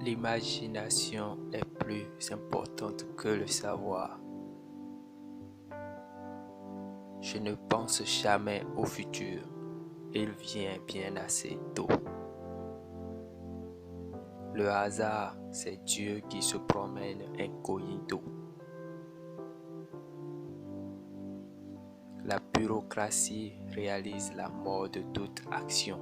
L'imagination est plus importante que le savoir. Je ne pense jamais au futur, il vient bien assez tôt. Le hasard, c'est Dieu qui se promène incognito. La bureaucratie réalise la mort de toute action.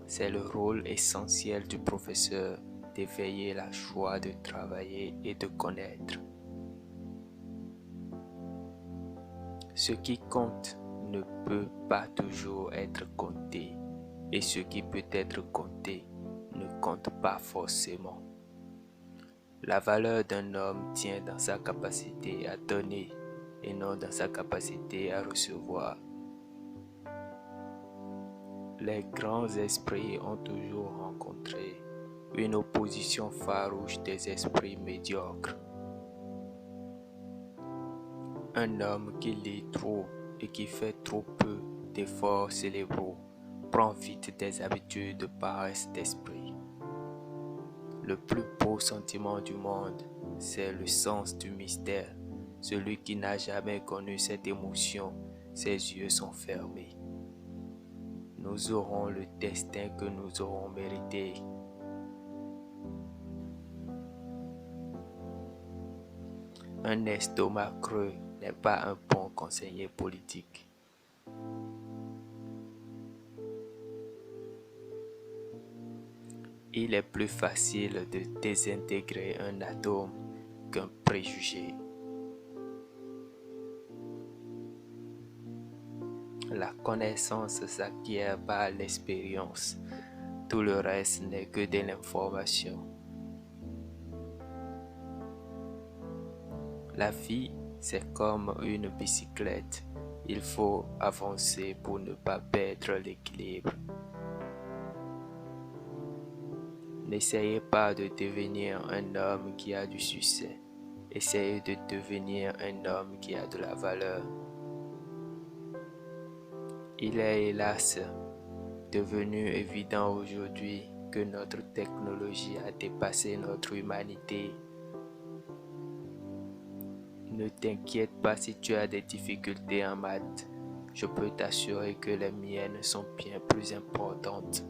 C'est le rôle essentiel du professeur d'éveiller la joie de travailler et de connaître. Ce qui compte ne peut pas toujours être compté, et ce qui peut être compté ne compte pas forcément. La valeur d'un homme tient dans sa capacité à donner et non dans sa capacité à recevoir. Les grands esprits ont toujours rencontré une opposition farouche des esprits médiocres. Un homme qui lit trop et qui fait trop peu d'efforts cérébraux prend vite des habitudes de paresse d'esprit. Le plus beau sentiment du monde, c'est le sens du mystère. Celui qui n'a jamais connu cette émotion, ses yeux sont fermés. Nous aurons le destin que nous aurons mérité. Un estomac creux n'est pas un bon conseiller politique. Il est plus facile de désintégrer un atome qu'un préjugé. La connaissance s'acquiert par l'expérience. Tout le reste n'est que de l'information. La vie, c'est comme une bicyclette. Il faut avancer pour ne pas perdre l'équilibre. N'essayez pas de devenir un homme qui a du succès. Essayez de devenir un homme qui a de la valeur. Il est hélas devenu évident aujourd'hui que notre technologie a dépassé notre humanité. Ne t'inquiète pas si tu as des difficultés en maths. Je peux t'assurer que les miennes sont bien plus importantes.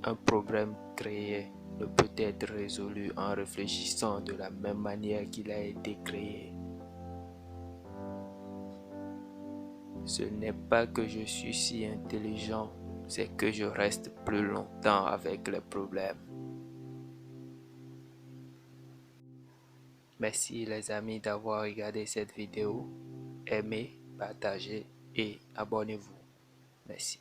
Un problème créé ne peut être résolu en réfléchissant de la même manière qu'il a été créé. Ce n'est pas que je suis si intelligent, c'est que je reste plus longtemps avec les problèmes. Merci les amis d'avoir regardé cette vidéo. Aimez, partagez et abonnez-vous. Merci.